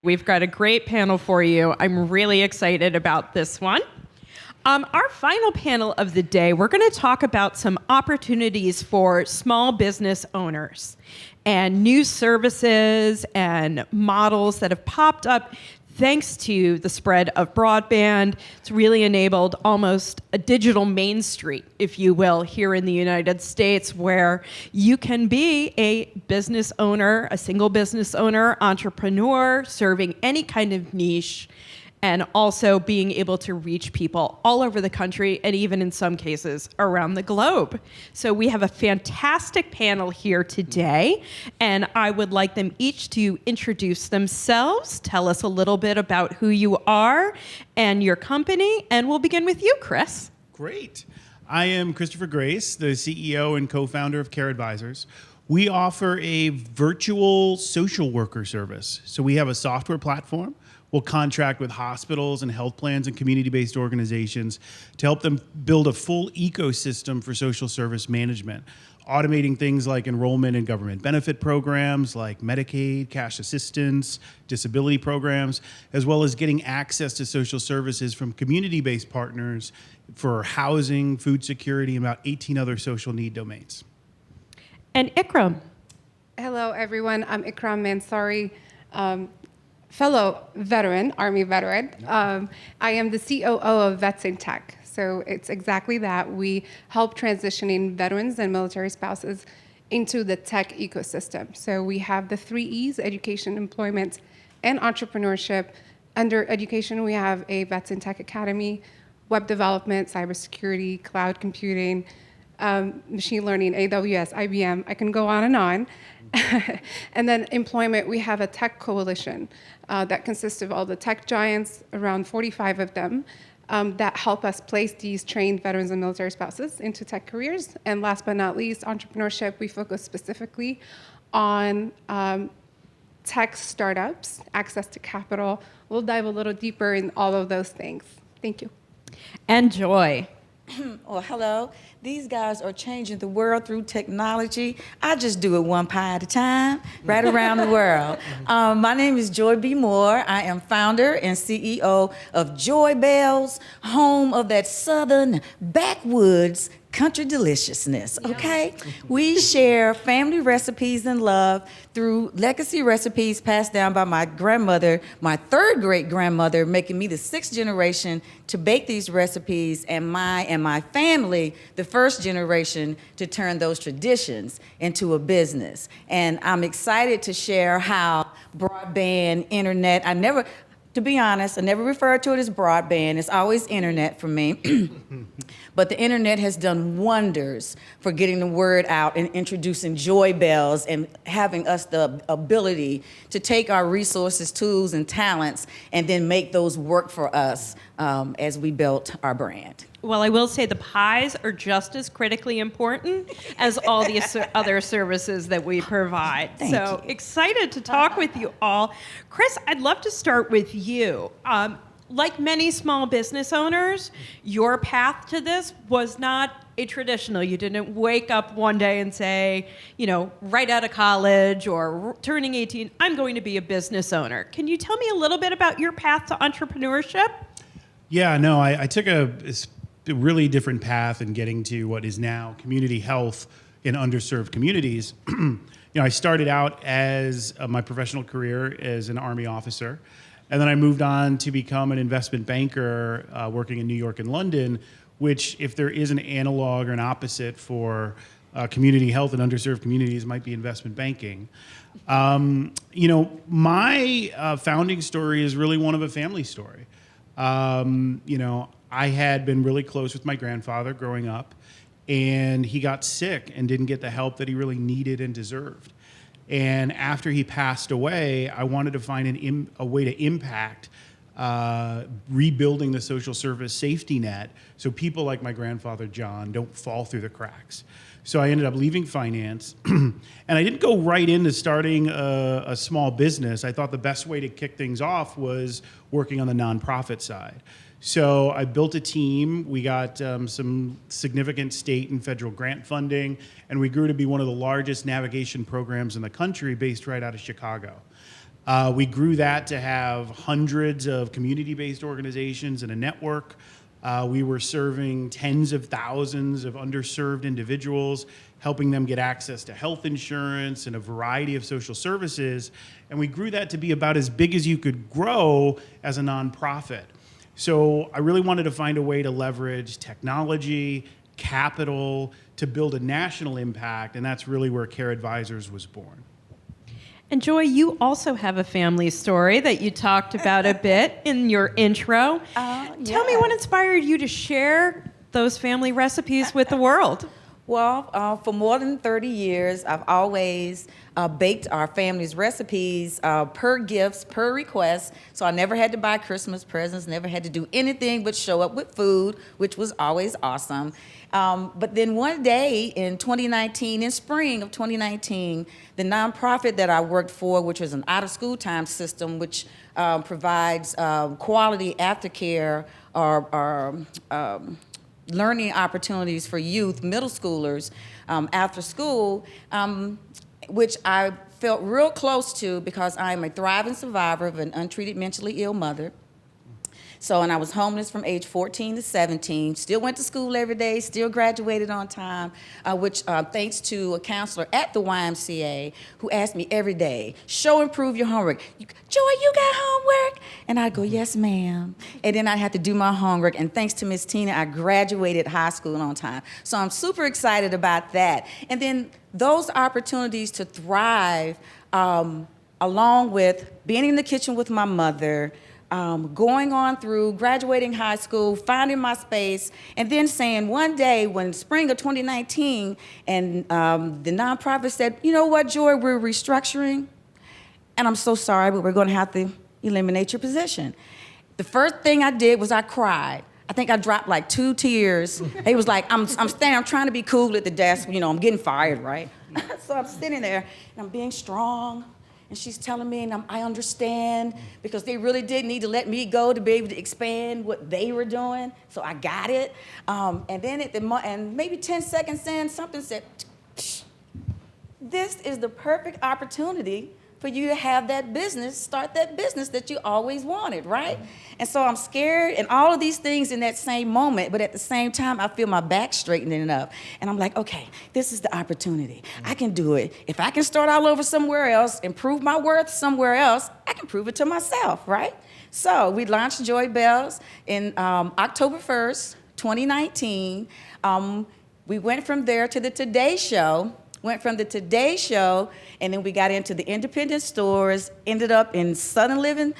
We've got a great panel for you. I'm really excited about this one. Our final panel of the day, we're going to talk about some opportunities for small business owners and new services and models that have popped up thanks to the spread of broadband. It's really enabled almost a digital Main Street, if you will, here in the United States, where you can be a business owner, a single business owner, entrepreneur, serving any kind of niche, and also being able to reach people all over the country and even in some cases around the globe. So we have a fantastic panel here today, and I would like them each to introduce themselves, tell us a little bit about who you are and your company, and we'll begin with you, Chris. Great. I am Christopher Grace, the CEO and co-founder of Care Advisors. We offer a virtual social worker service. So we have a software platform. We'll contract with hospitals and health plans and community-based organizations to help them build a full ecosystem for social service management, automating things like enrollment in government benefit programs like Medicaid, cash assistance, disability programs, as well as getting access to social services from community-based partners for housing, food security, and about 18 other social need domains. And Ikram. Hello, everyone. I'm Ikram Mansori. Fellow veteran, Army veteran. I am the COO of VetsinTech. So it's exactly that. We help transitioning veterans and military spouses into the tech ecosystem. So we have the 3 E's, education, employment, and entrepreneurship. Under education, we have a VetsinTech Academy, web development, cybersecurity, cloud computing, machine learning, AWS, IBM. I can go on and on. And then employment, we have a tech coalition that consists of all the tech giants, around 45 of them, that help us place these trained veterans and military spouses into tech careers. And last but not least, entrepreneurship, we focus specifically on tech startups, access to capital. We'll dive a little deeper in all of those things. Thank you. And Joy. Well, hello. These guys are changing the world through technology. I just do it one pie at a time, right around the world. My name is Joye B. Moore. I am founder and CEO of Joyebells, home of that southern backwoods country deliciousness, okay? We share family recipes and love through legacy recipes passed down by my grandmother, my 3rd great grandmother, making me the 6th generation to bake these recipes, and my family, the 1st generation to turn those traditions into a business. And I'm excited to share how broadband, internet, to be honest, I never refer to it as broadband. It's always internet for me. But the internet has done wonders for getting the word out and introducing Joyebells and having us the ability to take our resources, tools, and talents and then make those work for us as we built our brand. Well, I will say the pies are just as critically important as all the other services that we provide. Thank so you. Excited to talk with you all. Chris, I'd love to start with you. Like many small business owners, your path to this was not a traditional. You didn't wake up one day and say, right out of college or turning 18, I'm going to be a business owner. Can you tell me a little bit about your path to entrepreneurship? Yeah, no, I took a really different path in getting to what is now community health in underserved communities. I started out as my professional career as an Army officer, and then I moved on to become an investment banker working in New York and London, which, if there is an analog or an opposite for community health in underserved communities, might be investment banking. My founding story is really one of a family story. I had been really close with my grandfather growing up, and he got sick and didn't get the help that he really needed and deserved. And after he passed away, I wanted to find a way to impact rebuilding the social service safety net so people like my grandfather John don't fall through the cracks. So I ended up leaving finance, and I didn't go right into starting a small business. I thought the best way to kick things off was working on the nonprofit side. So I built a team. We got some significant state and federal grant funding, and we grew to be one of the largest navigation programs in the country based right out of Chicago. We grew that to have hundreds of community-based organizations and a network. We were serving tens of thousands of underserved individuals, helping them get access to health insurance and a variety of social services. And we grew that to be about as big as you could grow as a nonprofit. So I really wanted to find a way to leverage technology, capital, to build a national impact, and that's really where Care Advisors was born. And Joy, you also have a family story that you talked about a bit in your intro. Tell me what inspired you to share those family recipes with the world. Well, for more than 30 years, I've always baked our family's recipes per gifts, per request. So I never had to buy Christmas presents, never had to do anything but show up with food, which was always awesome. But then one day in 2019, in spring of 2019, the nonprofit that I worked for, which was an out-of-school time system, which provides quality aftercare or learning opportunities for youth, middle schoolers, after school, which I felt real close to because I'm a thriving survivor of an untreated mentally ill mother. So, and I was homeless from age 14 to 17, still went to school every day, still graduated on time, which thanks to a counselor at the YMCA who asked me every day, show and prove your homework. Joy, you got homework? And I'd go, yes, ma'am. And then I'd have to do my homework. And thanks to Miss Tina, I graduated high school on time. So I'm super excited about that. And then those opportunities to thrive, along with being in the kitchen with my mother, going on through graduating high school, finding my space, and then saying one day when spring of 2019, and the nonprofit said, you know what, Joy, we're restructuring, and I'm so sorry, but we're going to have to eliminate your position. The first thing I did was I cried. I think I dropped like 2 tears. It was like, I'm standing, I'm trying to be cool at the desk, you know, I'm getting fired, right? So I'm sitting there, and I'm being strong. And she's telling me, and I understand, because they really did need to let me go to be able to expand what they were doing. So I got it. And then and maybe 10 seconds in, something said, this is the perfect opportunity for you to have that business, start that business that you always wanted, right? And so I'm scared and all of these things in that same moment, but at the same time, I feel my back straightening up. And I'm like, okay, this is the opportunity. I can do it. If I can start all over somewhere else and prove my worth somewhere else, I can prove it to myself, right? So we launched Joyebells in October 1st, 2019. We went from there to the Today Show. Went from the Today Show, and then we got into the independent stores, ended up in Southern Living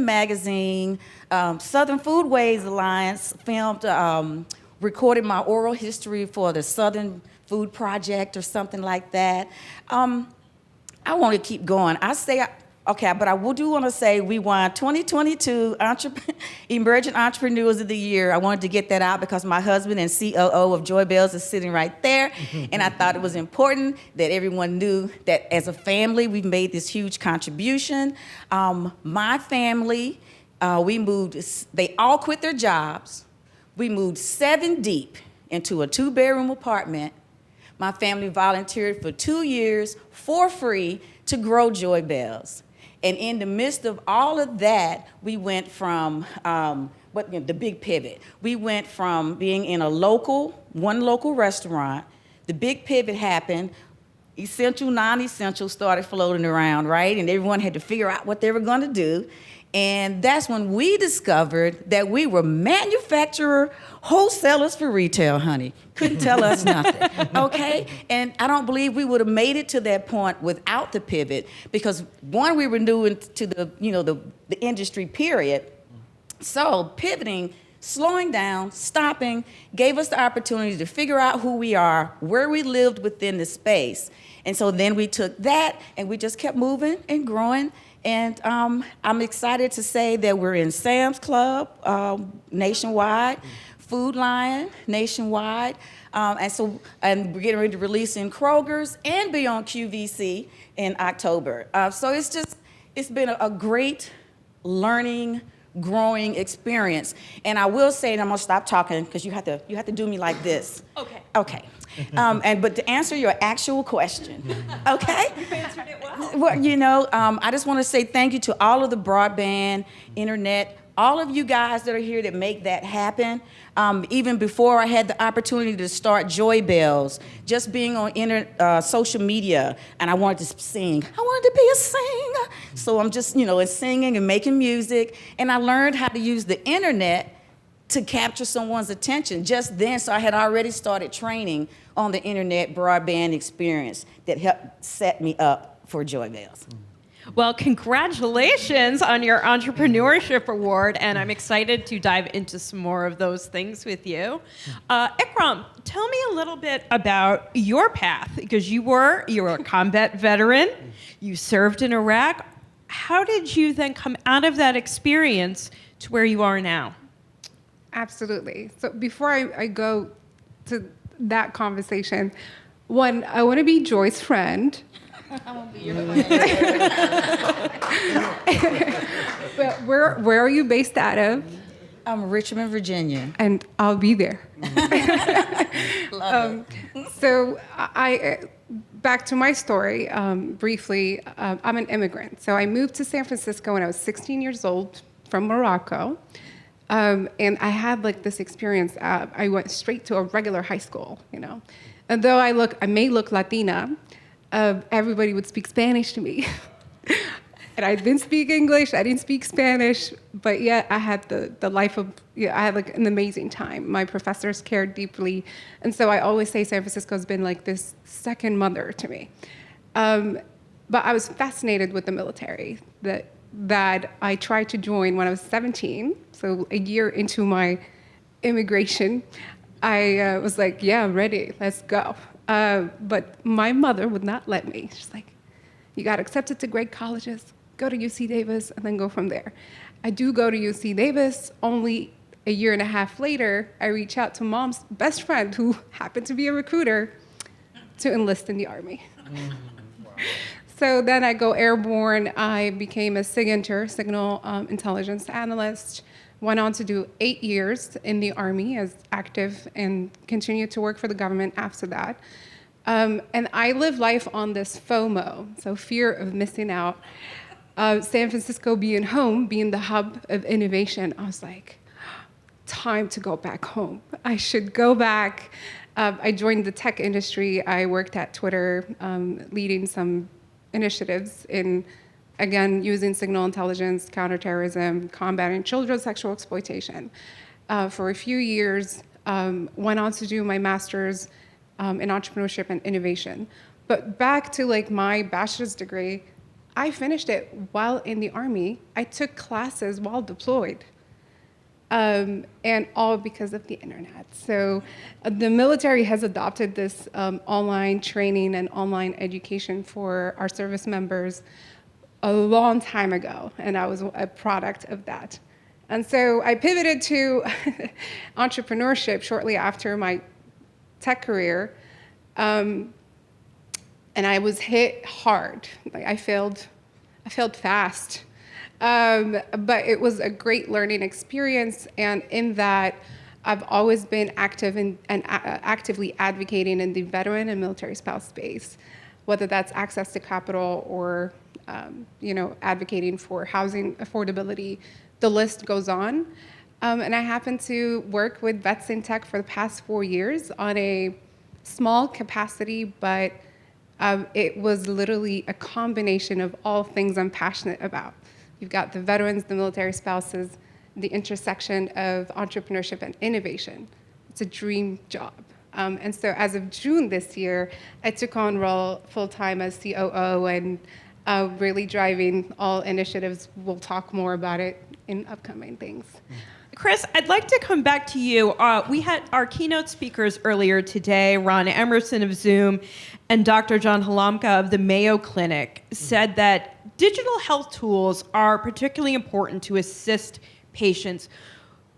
Magazine, Southern Foodways Alliance, filmed, recorded my oral history for the Southern Food Project or something like that. I want to keep going. Okay, but I do want to say we won 2022 Emerging Entrepreneurs of the Year. I wanted to get that out because my husband and COO of Joyebells is sitting right there, and I thought it was important that everyone knew that as a family, we've made this huge contribution. My family, they all quit their jobs. We moved 7 deep into a 2-bedroom apartment. My family volunteered for 2 years for free to grow Joyebells. And in the midst of all of that, we went from the big pivot. We went from being in one local restaurant. The big pivot happened. Essential, non-essential started floating around, right? And everyone had to figure out what they were going to do. And that's when we discovered that we were manufacturer wholesalers for retail, honey. Couldn't tell us nothing, okay? And I don't believe we would have made it to that point without the pivot, because one, we were new to the industry, period. So pivoting, slowing down, stopping, gave us the opportunity to figure out who we are, where we lived within the space. And so then we took that and we just kept moving and growing. And I'm excited to say that we're in Sam's Club nationwide, Food Lion nationwide, and we're getting ready to release in Kroger's and be on QVC in October. So it's been a great learning, growing experience. And I will say, and I'm gonna stop talking because you have to do me like this. Okay. Okay. But to answer your actual question, okay? You've answered it well. Well, I just want to say thank you to all of the broadband, internet, all of you guys that are here that make that happen. Even before I had the opportunity to start Joyebells, just being on social media, and I wanted to sing. I wanted to be a singer. So I'm just, singing and making music. And I learned how to use the internet to capture someone's attention just then. So I had already started training on the internet broadband experience that helped set me up for Joyebells. Well, congratulations on your Entrepreneurship Award, and I'm excited to dive into some more of those things with you. Ikram, tell me a little bit about your path, because you're a combat veteran, you served in Iraq. How did you then come out of that experience to where you are now? Absolutely. So before I go to that conversation, one, I want to be Joy's friend. But where are you based out of? I'm Richmond, Virginia. And I'll be there. So back to my story, briefly, I'm an immigrant. So I moved to San Francisco when I was 16 years old from Morocco. And I had this experience. I went straight to a regular high school, And though I may look Latina, everybody would speak Spanish to me. And I didn't speak English, I didn't speak Spanish, but yet I had the life of, I had an amazing time. My professors cared deeply. And so I always say San Francisco has been this second mother to me. But I was fascinated with the military that I tried to join when I was 17. So a year into my immigration, I was like, yeah, ready, let's go. But my mother would not let me. She's like, you got accepted to great colleges, go to UC Davis, and then go from there. I do go to UC Davis. Only a year and a half later, I reach out to mom's best friend, who happened to be a recruiter, to enlist in the Army. So then I go airborne. I became a SIGINTER, Signal Intelligence Analyst. Went on to do 8 years in the Army as active and continued to work for the government after that. And I live life on this FOMO, so fear of missing out. San Francisco being home, being the hub of innovation, I was like, time to go back home. I should go back. I joined the tech industry. I worked at Twitter, leading some initiatives in, again, using signal intelligence, counterterrorism, combating children's sexual exploitation. For a few years, went on to do my master's in entrepreneurship and innovation. But back to my bachelor's degree, I finished it while in the Army. I took classes while deployed. And all because of the internet. So the military has adopted this online training and online education for our service members a long time ago, and I was a product of that. And so I pivoted to entrepreneurship shortly after my tech career, and I was hit hard. I failed fast. But it was a great learning experience, and in that, I've always been active and actively advocating in the veteran and military spouse space, whether that's access to capital or advocating for housing affordability. The list goes on. And I happen to work with VetsinTech for the past 4 years on a small capacity, but it was literally a combination of all things I'm passionate about. You've got the veterans, the military spouses, the intersection of entrepreneurship and innovation. It's a dream job. And so as of June this year, I took on role full-time as COO and really driving all initiatives. We'll talk more about it in upcoming things. Chris, I'd like to come back to you. We had our keynote speakers earlier today, Ron Emerson of Zoom and Dr. John Halamka of the Mayo Clinic, said that digital health tools are particularly important to assist patients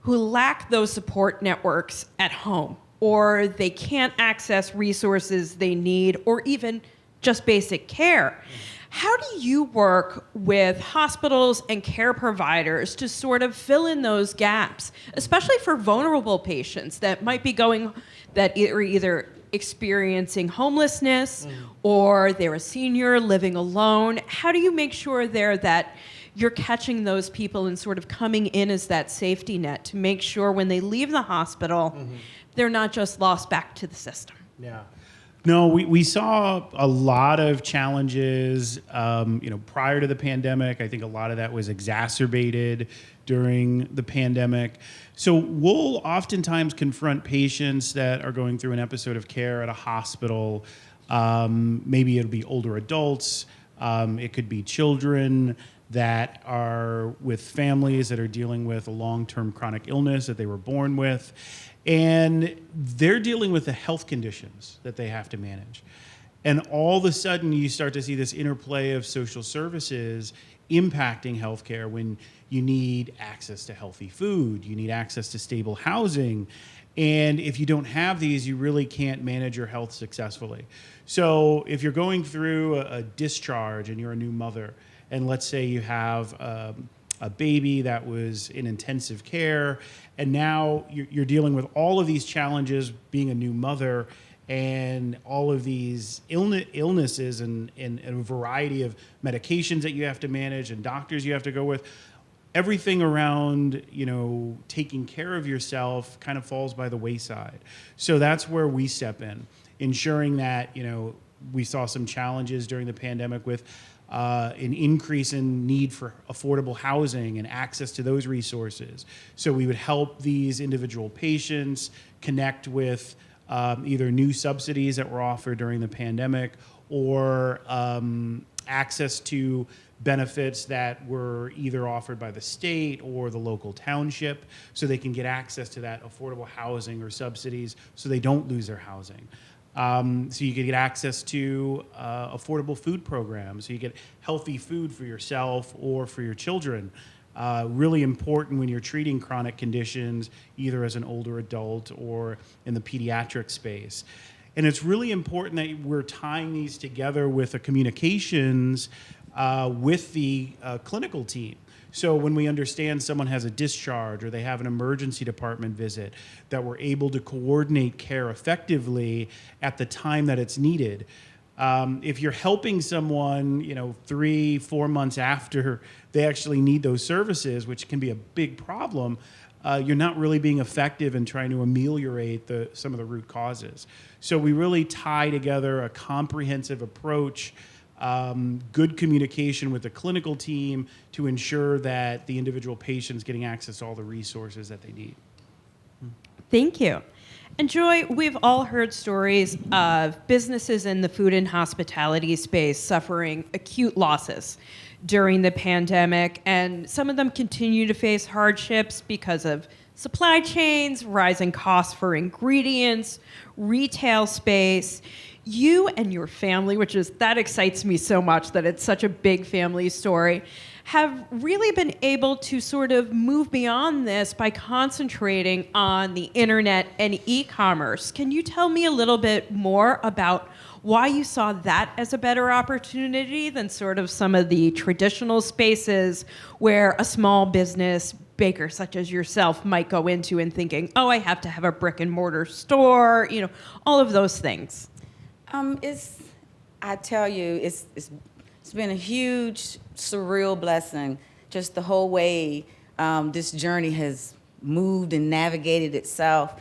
who lack those support networks at home, or they can't access resources they need, or even just basic care. How do you work with hospitals and care providers to sort of fill in those gaps, especially for vulnerable patients that might be that are either experiencing homelessness or they're a senior living alone, how do you make sure there that you're catching those people and sort of coming in as that safety net to make sure when they leave the hospital, they're not just lost back to the system? Yeah. No, we saw a lot of challenges, prior to the pandemic. I think a lot of that was exacerbated during the pandemic. So we'll oftentimes confront patients that are going through an episode of care at a hospital. Maybe it'll be older adults. It could be children that are with families that are dealing with a long-term chronic illness that they were born with. And they're dealing with the health conditions that they have to manage. And all of a sudden, you start to see this interplay of social services impacting healthcare when you need access to healthy food, you need access to stable housing. And if you don't have these, you really can't manage your health successfully. So if you're going through a discharge and you're a new mother, and let's say you have a baby that was in intensive care, and now you're dealing with all of these challenges being a new mother and all of these illnesses and a variety of medications that you have to manage and doctors you have to go with. Everything around, taking care of yourself kind of falls by the wayside. So that's where we step in, ensuring that, we saw some challenges during the pandemic with an increase in need for affordable housing and access to those resources. So we would help these individual patients connect with either new subsidies that were offered during the pandemic or access to benefits that were either offered by the state or the local township so they can get access to that affordable housing or subsidies so they don't lose their housing. So you could get access to affordable food programs. So you get healthy food for yourself or for your children. Really important when you're treating chronic conditions, either as an older adult or in the pediatric space. And it's really important that we're tying these together with a communications with the clinical team. So when we understand someone has a discharge or they have an emergency department visit, that we're able to coordinate care effectively at the time that it's needed. If you're helping someone, 3-4 months after they actually need those services, which can be a big problem, you're not really being effective in trying to ameliorate some of the root causes. So we really tie together a comprehensive approach, good communication with the clinical team to ensure that the individual patient's getting access to all the resources that they need. Thank you. And Joy, we've all heard stories of businesses in the food and hospitality space suffering acute losses during the pandemic, and some of them continue to face hardships because of supply chains, rising costs for ingredients, retail space. You and your family, that excites me so much that it's such a big family story, have really been able to sort of move beyond this by concentrating on the internet and e-commerce. Can you tell me a little bit more about why you saw that as a better opportunity than sort of some of the traditional spaces where a small business baker such as yourself might go into and thinking, oh, I have to have a brick and mortar store, all of those things? I tell you, it's been a huge, surreal blessing, just the whole way this journey has moved and navigated itself.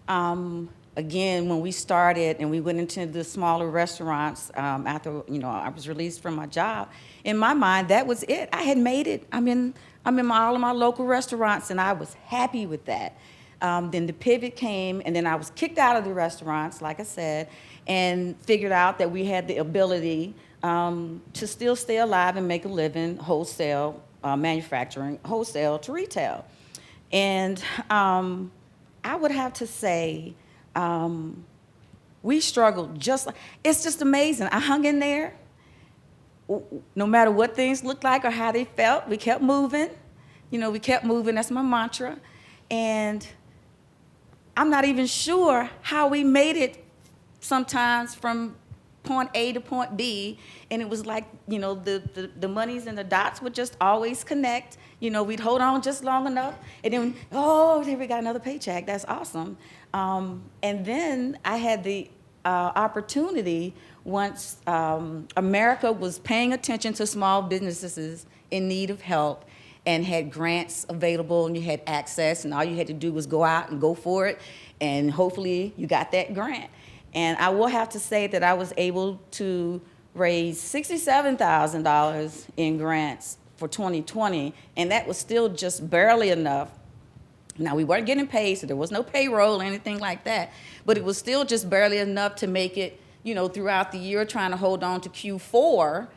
Again, when we started and we went into the smaller restaurants after, I was released from my job, in my mind, that was it. I had made it. I'm in all of my local restaurants, and I was happy with that. Then the pivot came, and then I was kicked out of the restaurants, like I said, and figured out that we had the ability to still stay alive and make a living wholesale, manufacturing, wholesale to retail. And I would have to say we struggled it's just amazing. I hung in there. No matter what things looked like or how they felt, we kept moving. We kept moving. That's my mantra. And I'm not even sure how we made it sometimes from point A to point B, and it was like, the monies and the dots would just always connect. We'd hold on just long enough, and then, here we got another paycheck. That's awesome. And then I had the opportunity once America was paying attention to small businesses in need of help and had grants available and you had access and all you had to do was go out and go for it and hopefully you got that grant. And I will have to say that I was able to raise $67,000 in grants for 2020, and that was still just barely enough. Now, we weren't getting paid, so there was no payroll or anything like that, but it was still just barely enough to make it, you know, throughout the year, trying to hold on to Q4,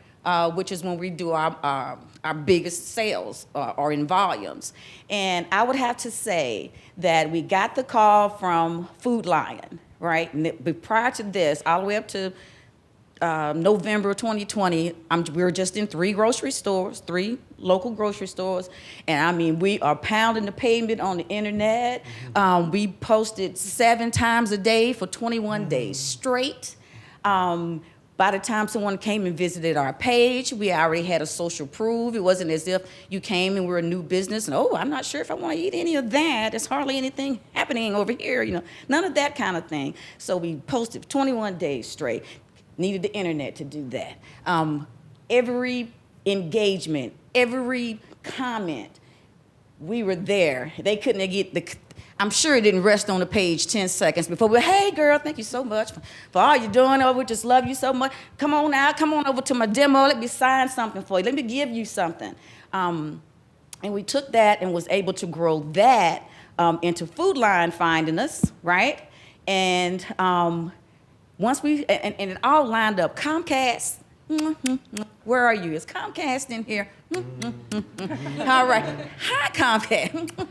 which is when we do our biggest sales or in volumes. And I would have to say that we got the call from Food Lion, right? And prior to this, all the way up to November 2020, we were just in 3 grocery stores, 3 local grocery stores. And I mean, we are pounding the pavement on the internet. We posted 7 times a day for 21 days straight. By the time someone came and visited our page, we already had a social proof. It wasn't as if you came and we're a new business and, oh, I'm not sure if I want to eat any of that. There's hardly anything happening over here, you know, none of that kind of thing. So we posted 21 days straight. Needed the internet to do that. Every engagement, every comment, we were there. They couldn't get I'm sure it didn't rest on the page 10 seconds before we, hey girl, thank you so much for all you're doing. Oh, we just love you so much. Come on out, come on over to my demo. Let me sign something for you. Let me give you something. And we took that and was able to grow that into Food Line finding us, right? And once and it all lined up. Comcast, where are you? Is Comcast in here? All right. Hi, Comcast.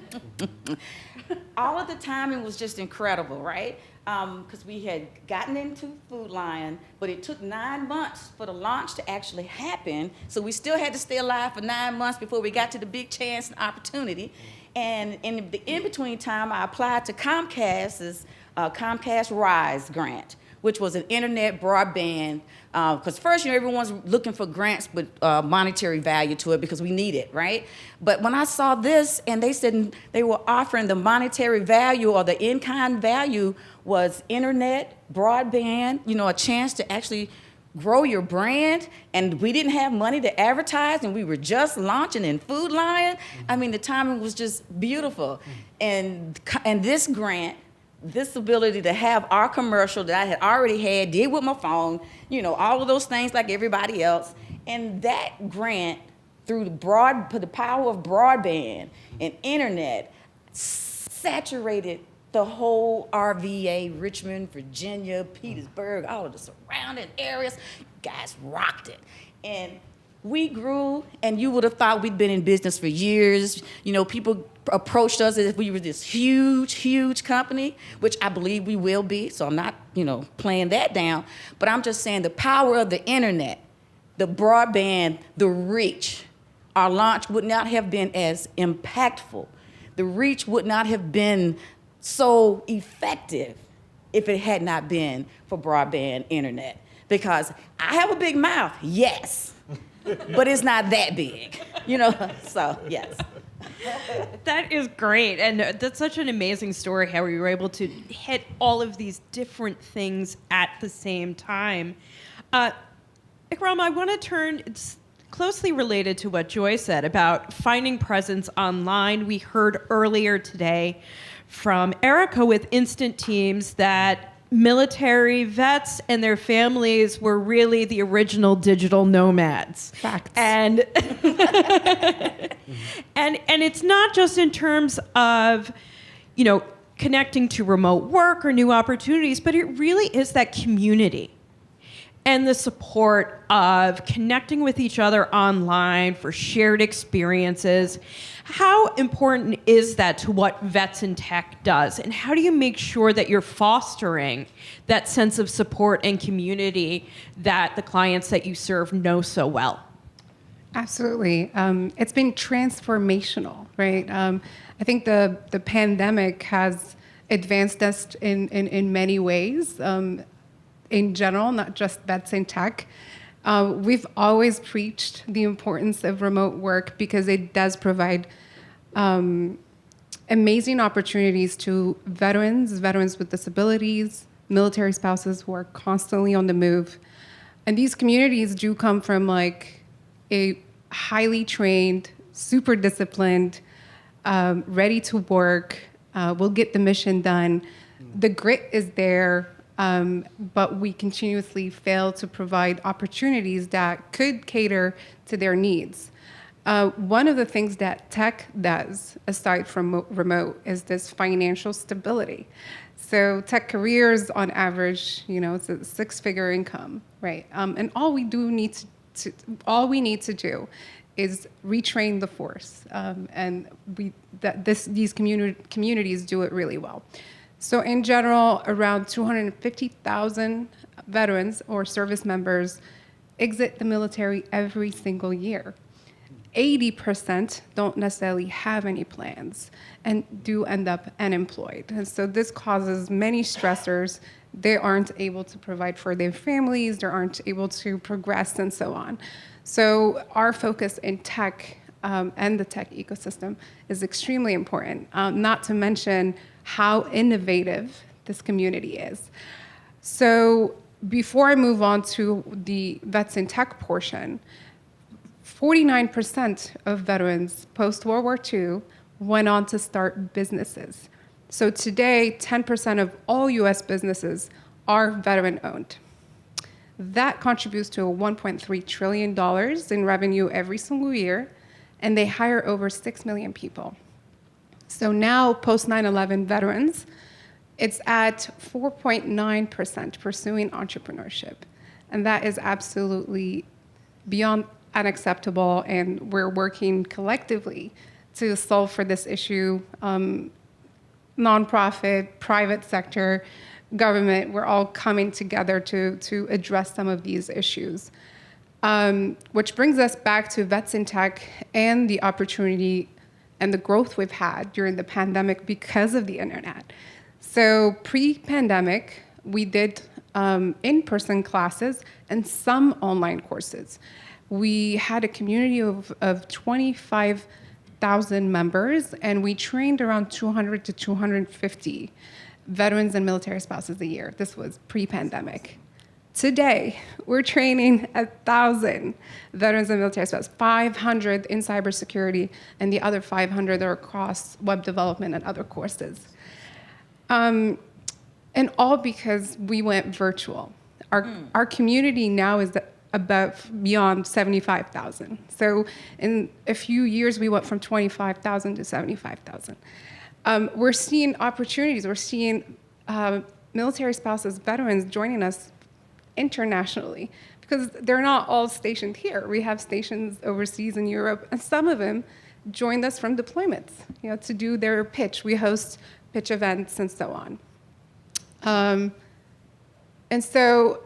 All of the timing was just incredible, right? Because we had gotten into Food Lion, but it took 9 months for the launch to actually happen. So we still had to stay alive for 9 months before we got to the big chance and opportunity. And in the in-between time, I applied to Comcast's Comcast Rise grant, which was an internet broadband, because first, you know, everyone's looking for grants with monetary value to it because we need it, right? But when I saw this and they said they were offering the monetary value or the in-kind value was internet, broadband, you know, a chance to actually grow your brand, and we didn't have money to advertise, and we were just launching in Food Lion. I mean, the timing was just beautiful. And this grant, this ability to have our commercial that I had already did with my phone, you know, all of those things like everybody else. And that grant, through the power of broadband and internet, saturated the whole RVA, Richmond, Virginia, Petersburg, all of the surrounding areas. You guys rocked it. And we grew, and you would have thought we'd been in business for years. You know, people approached us as if we were this huge, huge company, which I believe we will be, so I'm not, you know, playing that down. But I'm just saying the power of the internet, the broadband, the reach, our launch would not have been as impactful. The reach would not have been so effective if it had not been for broadband internet. Because I have a big mouth, yes, but it's not that big, you know, so yes. That is great. And that's such an amazing story how you were able to hit all of these different things at the same time. Ikram, I want to turn, it's closely related to what Joy said about finding presence online. We heard earlier today from Erica with Instant Teams that military vets and their families were really the original digital nomads. Facts. And and it's not just in terms of, you know, connecting to remote work or new opportunities, but it really is that community and the support of connecting with each other online for shared experiences. How important is that to what VetsinTech does? And how do you make sure that you're fostering that sense of support and community that the clients that you serve know so well? Absolutely. It's been transformational, right? I think the pandemic has advanced us in many ways. In general, not just VetsinTech. We've always preached the importance of remote work because it does provide amazing opportunities to veterans with disabilities, military spouses who are constantly on the move. And these communities do come from like a highly trained, super disciplined, ready to work, will get the mission done. The grit is there, but we continuously fail to provide opportunities that could cater to their needs. One of the things that tech does, aside from remote, is this financial stability. So tech careers, on average, it's a six-figure income, right? And all we need to do is retrain the force, and these communities do it really well. So in general, around 250,000 veterans or service members exit the military every single year. 80% don't necessarily have any plans and do end up unemployed. And so this causes many stressors. They aren't able to provide for their families, they aren't able to progress, and so on. So our focus in tech and the tech ecosystem is extremely important, not to mention how innovative this community is. So before I move on to the VetsinTech portion, 49% of veterans post-World War II went on to start businesses. So today, 10% of all US businesses are veteran-owned. That contributes to $1.3 trillion in revenue every single year, and they hire over 6 million people. So now, post 9/11 veterans, it's at 4.9% pursuing entrepreneurship. And that is absolutely beyond unacceptable, and we're working collectively to solve for this issue. Nonprofit, private sector, government, we're all coming together to address some of these issues. Which brings us back to VetsinTech and the opportunity and the growth we've had during the pandemic because of the internet. So pre-pandemic, we did in-person classes and some online courses. We had a community of 25,000 members, and we trained around 200 to 250 veterans and military spouses a year. This was pre-pandemic. Today, we're training 1,000 veterans and military spouses, 500 in cybersecurity, and the other 500 are across web development and other courses. And all because we went virtual. Our community now is beyond 75,000. So in a few years, we went from 25,000 to 75,000. We're seeing opportunities. We're seeing military spouses, veterans joining us internationally because they're not all stationed here. We have stations overseas in Europe, and some of them joined us from deployments, to do their pitch. We host pitch events and so on. And so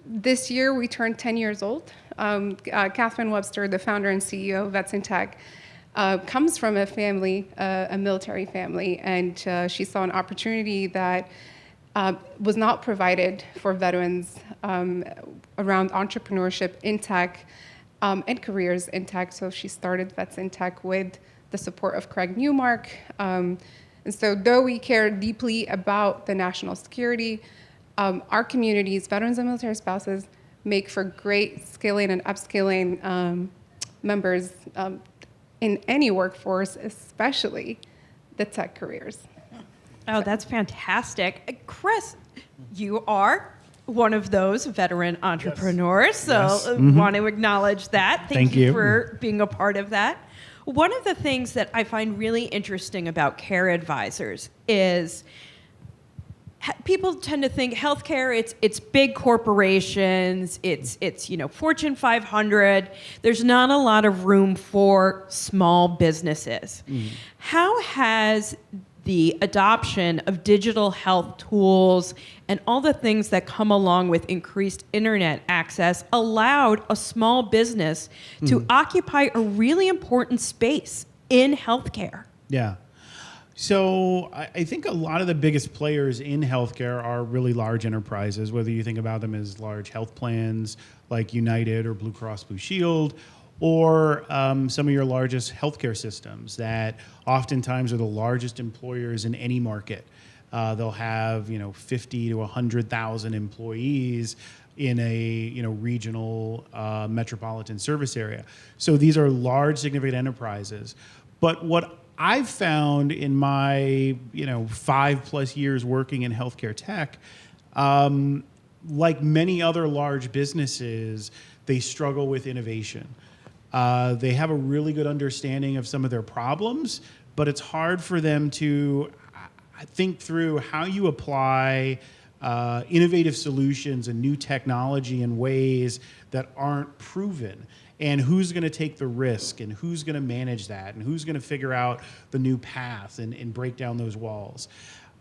this year we turned 10 years old. Catherine Webster, the founder and CEO of VetsinTech, comes from a family, a military family, and she saw an opportunity that was not provided for veterans around entrepreneurship in tech and careers in tech. So she started VetsinTech with the support of Craig Newmark. And so though we care deeply about the national security, our communities, veterans and military spouses, make for great skilling and upskilling members in any workforce, especially the tech careers. Oh, that's fantastic. Chris, you are one of those veteran entrepreneurs, so want to acknowledge that. Thank you for being a part of that. One of the things that I find really interesting about care advisors is people tend to think healthcare, it's big corporations, it's Fortune 500. There's not a lot of room for small businesses. How has the adoption of digital health tools and all the things that come along with increased internet access allowed a small business to occupy a really important space in healthcare? Yeah. So I think a lot of the biggest players in healthcare are really large enterprises, whether you think about them as large health plans like United or Blue Cross Blue Shield, or some of your largest healthcare systems that oftentimes are the largest employers in any market. They'll have 50 to 100,000 employees in a regional metropolitan service area. So these are large, significant enterprises. But what I've found in my 5+ years working in healthcare tech, like many other large businesses, they struggle with innovation. They have a really good understanding of some of their problems, but it's hard for them to think through how you apply innovative solutions and new technology in ways that aren't proven. And who's going to take the risk, and who's going to manage that, and who's going to figure out the new path and break down those walls.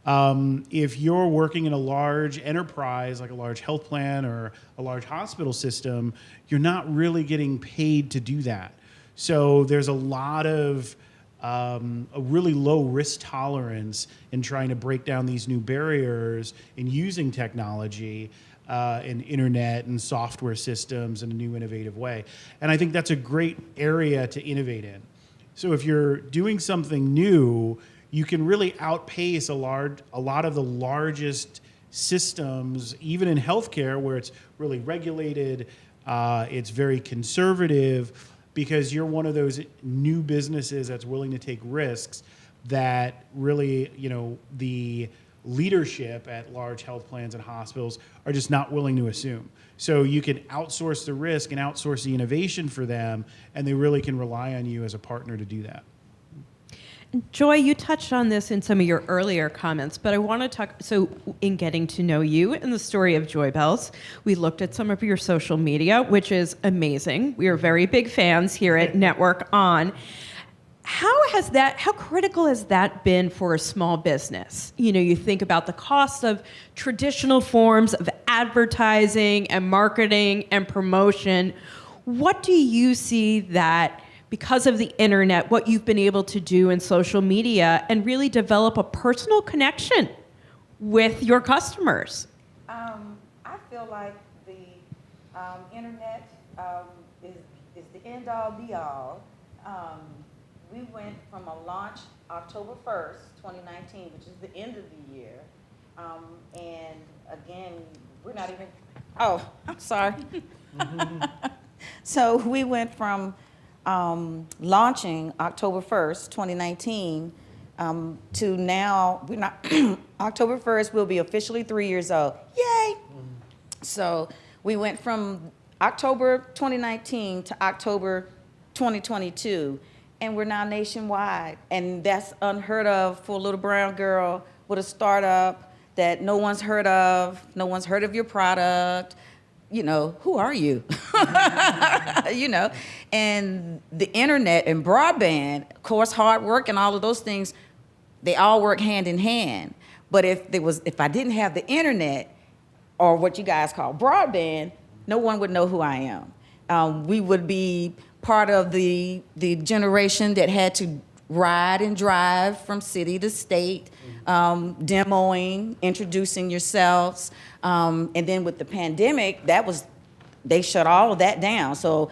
If you're working in a large enterprise, like a large health plan or a large hospital system, you're not really getting paid to do that. So there's a lot of a really low risk tolerance in trying to break down these new barriers and using technology and internet and software systems in a new innovative way. And I think that's a great area to innovate in. So if you're doing something new, you can really outpace a lot of the largest systems, even in healthcare, where it's really regulated, it's very conservative, because you're one of those new businesses that's willing to take risks that really, the leadership at large health plans and hospitals are just not willing to assume. So you can outsource the risk and outsource the innovation for them, and they really can rely on you as a partner to do that. Joy, you touched on this in some of your earlier comments, but I want to talk, so in getting to know you and the story of Joyebells, we looked at some of your social media, which is amazing. We are very big fans here at Network On. How critical has that been for a small business? You think about the cost of traditional forms of advertising and marketing and promotion. What do you see that, because of the internet, what you've been able to do in social media and really develop a personal connection with your customers? I feel like the internet is the end all be all. We went from a launch October 1st, 2019, which is the end of the year. And again, we're not even, I'm sorry. So we went from launching October 1st, 2019, to now, we're not, October 1st, we'll be officially 3 years old. Yay! So we went from October 2019 to October 2022, and we're now nationwide. And that's unheard of for a little brown girl with a startup that no one's heard of your product. Who are you? And the internet and broadband, of course, hard work and all of those things, they all work hand in hand. But if I didn't have the internet, or what you guys call broadband, no one would know who I am. We would be part of the generation that had to ride and drive from city to state, demoing, introducing yourselves. And then with the pandemic, they shut all of that down. So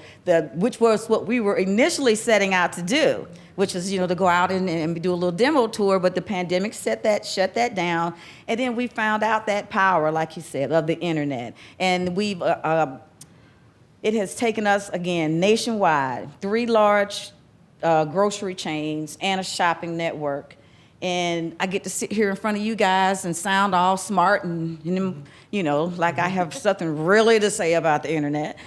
which was what we were initially setting out to do, which is, to go out and do a little demo tour, but the pandemic shut that down. And then we found out that power, like you said, of the internet. And it has taken us, again, nationwide, 3 large grocery chains and a shopping network. And I get to sit here in front of you guys and sound all smart and like I have something really to say about the internet,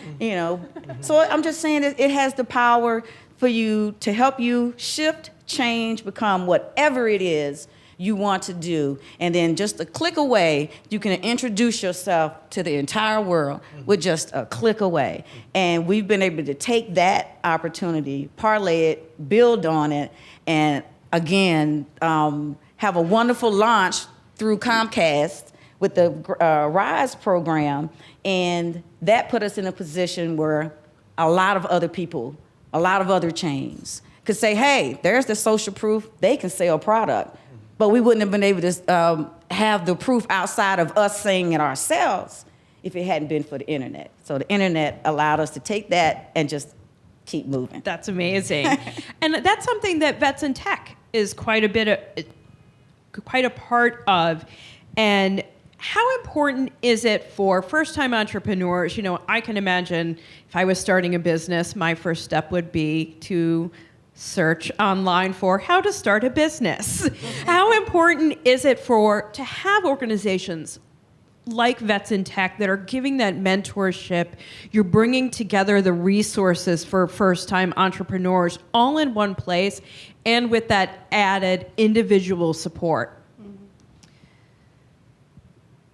So I'm just saying it has the power for you to help you shift, change, become whatever it is you want to do. And then just a click away, you can introduce yourself to the entire world with just a click away. And we've been able to take that opportunity, parlay it, build on it, and again, have a wonderful launch through Comcast with the RISE program. And that put us in a position where a lot of other people, a lot of other chains could say, hey, there's the social proof, they can sell product. But we wouldn't have been able to have the proof outside of us saying it ourselves if it hadn't been for the internet. So the internet allowed us to take that and just keep moving. That's amazing. And that's something that VetsinTech is quite a bit quite a part of. And how important is it for first-time entrepreneurs? You know, I can imagine if I was starting a business, my first step would be to search online for how to start a business. How important is it to have organizations like VetsinTech that are giving that mentorship? You're bringing together the resources for first-time entrepreneurs all in one place and with that added individual support.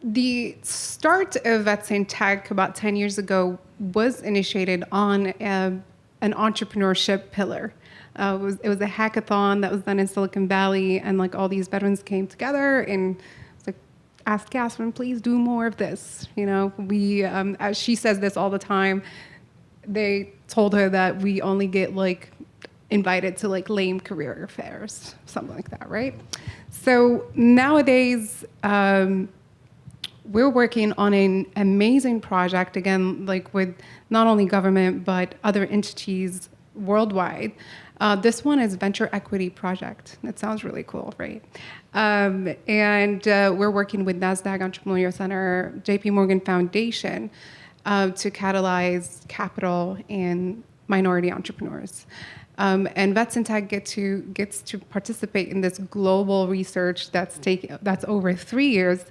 The start of VetsinTech about 10 years ago was initiated on an entrepreneurship pillar. It was a hackathon that was done in Silicon Valley, and like all these veterans came together and was like, asked Catherine, please do more of this. You know, we, as she says this all the time, they told her that we only get like invited to like lame career fairs, something like that, right? So nowadays, we're working on an amazing project, again, like with not only government, but other entities worldwide. This one is Venture Equity Project. That sounds really cool, right? And we're working with NASDAQ Entrepreneurial Center, JP Morgan Foundation to catalyze capital and minority entrepreneurs. And VetsinTech gets to participate in this global research that's over 3 years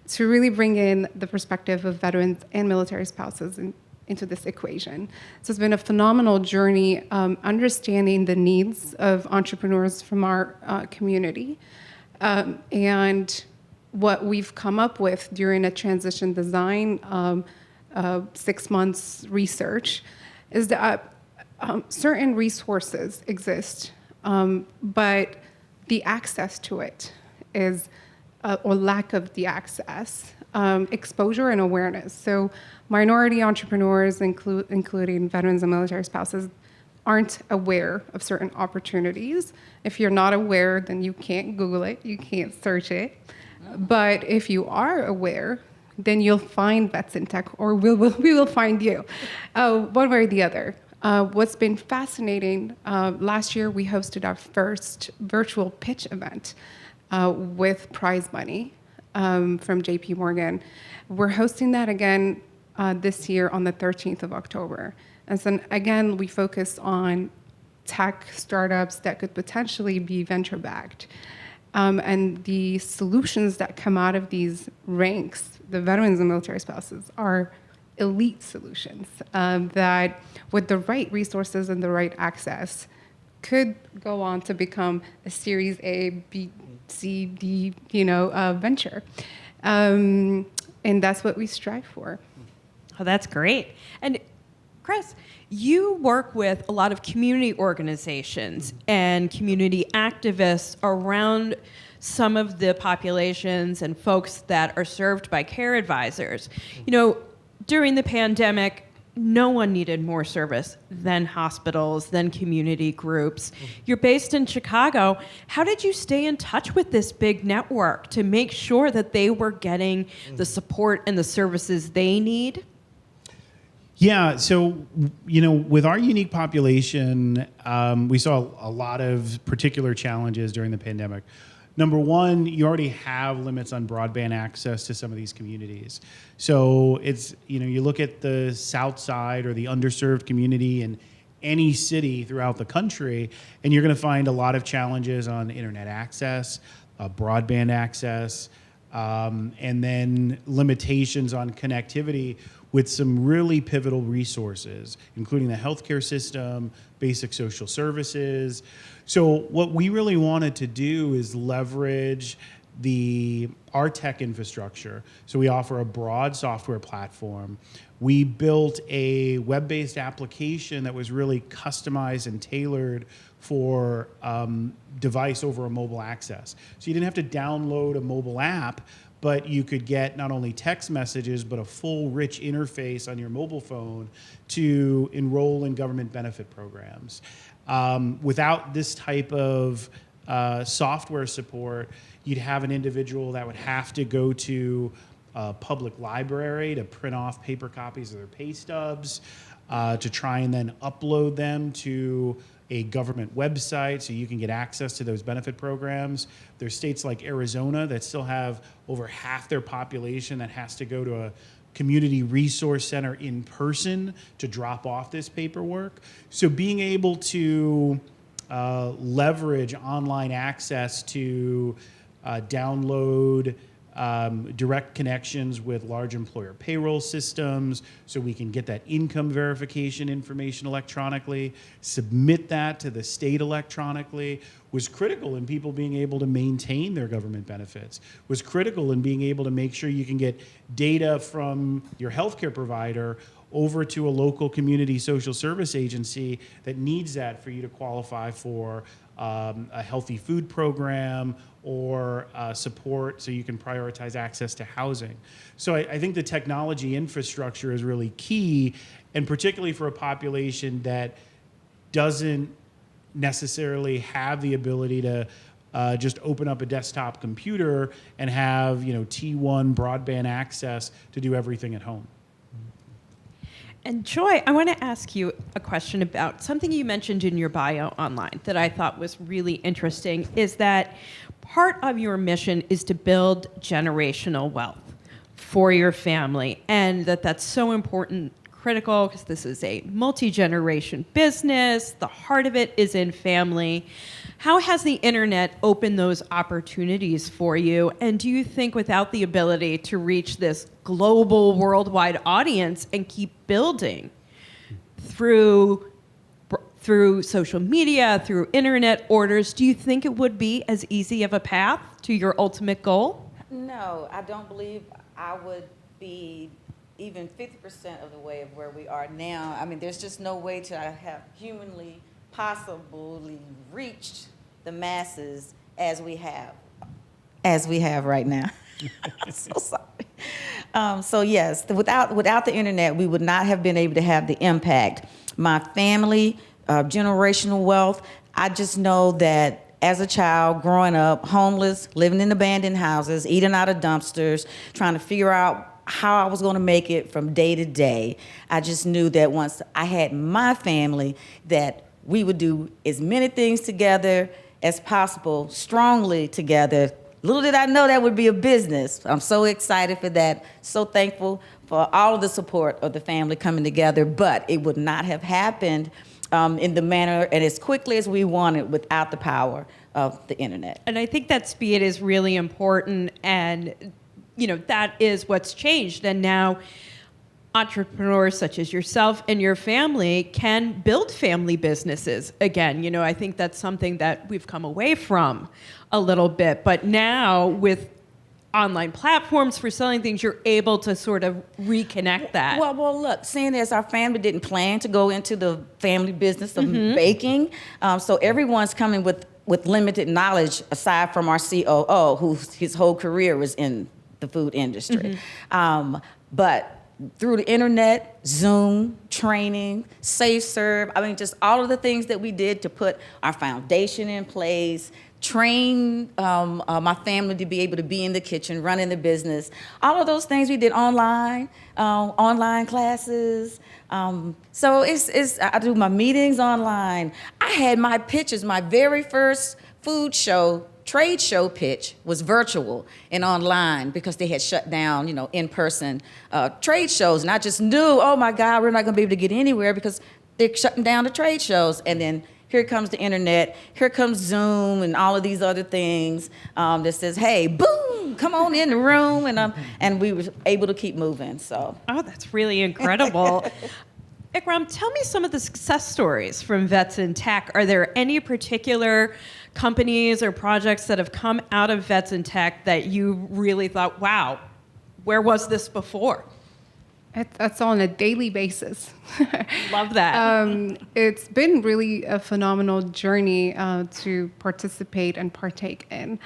to really bring in the perspective of veterans and military spouses into this equation. So it's been a phenomenal journey understanding the needs of entrepreneurs from our community. And what we've come up with during a transition design 6 months research is that certain resources exist, but the access to it is or lack of the access, exposure and awareness. So minority entrepreneurs, including veterans and military spouses, aren't aware of certain opportunities. If you're not aware, then you can't Google it, you can't search it. But if you are aware, then you'll find VetsinTech, or we will find you, one way or the other. What's been fascinating, last year we hosted our first virtual pitch event with prize money from JP Morgan. We're hosting that again this year on the 13th of October. And so again, we focus on tech startups that could potentially be venture-backed. And the solutions that come out of these ranks, the veterans and military spouses, are elite solutions that with the right resources and the right access could go on to become a Series A, B, C, D, venture. And that's what we strive for. Oh, that's great. And Chris, you work with a lot of community organizations and community activists around some of the populations and folks that are served by care advisors. You know, during the pandemic, no one needed more service than hospitals, than community groups. You're based in Chicago. How did you stay in touch with this big network to make sure that they were getting the support and the services they need? Yeah, so, with our unique population, we saw a lot of particular challenges during the pandemic. Number one, you already have limits on broadband access to some of these communities. So it's, you look at the South Side or the underserved community in any city throughout the country, and you're going to find a lot of challenges on internet access, broadband access, and then limitations on connectivity with some really pivotal resources, including the healthcare system, basic social services. So what we really wanted to do is leverage our tech infrastructure. So we offer a broad software platform. We built a web-based application that was really customized and tailored for device over a mobile access. So you didn't have to download a mobile app, but you could get not only text messages, but a full rich interface on your mobile phone to enroll in government benefit programs. Without this type of software support, you'd have an individual that would have to go to a public library to print off paper copies of their pay stubs, to try and then upload them to a government website so you can get access to those benefit programs. There's states like Arizona that still have over half their population that has to go to a community resource center in person to drop off this paperwork. So being able to leverage online access to download direct connections with large employer payroll systems so we can get that income verification information electronically, submit that to the state electronically, was critical in people being able to maintain their government benefits, was critical in being able to make sure you can get data from your healthcare provider over to a local community social service agency that needs that for you to qualify for a healthy food program or support so you can prioritize access to housing. So I think the technology infrastructure is really key, and particularly for a population that doesn't necessarily have the ability to just open up a desktop computer and have T1 broadband access to do everything at home. And Joy, I want to ask you a question about something you mentioned in your bio online that I thought was really interesting, is that part of your mission is to build generational wealth for your family, and that's so important, critical, because this is a multi-generation business. The heart of it is in family. How has the internet opened those opportunities for you? And do you think without the ability to reach this global, worldwide audience and keep building through social media, through internet orders, do you think it would be as easy of a path to your ultimate goal? No, I don't believe I would be even 50% of the way of where we are now. I mean, there's just no way to have humanly possibly reached the masses as we have right now. So sorry. So yes, without the internet, we would not have been able to have the impact. My family, generational wealth, I just know that as a child growing up, homeless, living in abandoned houses, eating out of dumpsters, trying to figure out how I was going to make it from day to day, I just knew that once I had my family, that we would do as many things together as possible, strongly together. Little did I know that would be a business. I'm so excited for that, so thankful for all of the support of the family coming together, but it would not have happened in the manner and as quickly as we wanted without the power of the internet. And I think that speed is really important, and that is what's changed. And now entrepreneurs such as yourself and your family can build family businesses again. I think that's something that we've come away from a little bit. But now with online platforms for selling things, you're able to sort of reconnect that. Well, look, seeing as our family didn't plan to go into the family business of baking, so everyone's coming with limited knowledge aside from our COO, who his whole career was in the food industry. But through the internet, Zoom, training, Safe Serve, I mean, just all of the things that we did to put our foundation in place, train my family to be able to be in the kitchen, running the business. All of those things we did online, online classes. So I do my meetings online. I had my pitches, my very first food show, trade show pitch was virtual and online because they had shut down, in-person trade shows. And I just knew, oh my God, we're not gonna be able to get anywhere because they're shutting down the trade shows. And then here comes the internet, here comes Zoom and all of these other things that says, hey, boom, come on in the room. And we were able to keep moving, so. Oh, that's really incredible. Ikram, tell me some of the success stories from VetsinTech. Are there any particular companies or projects that have come out of VetsinTech that you really thought, wow, where was this before? That's on a daily basis. Love that. It's been really a phenomenal journey to participate and partake in.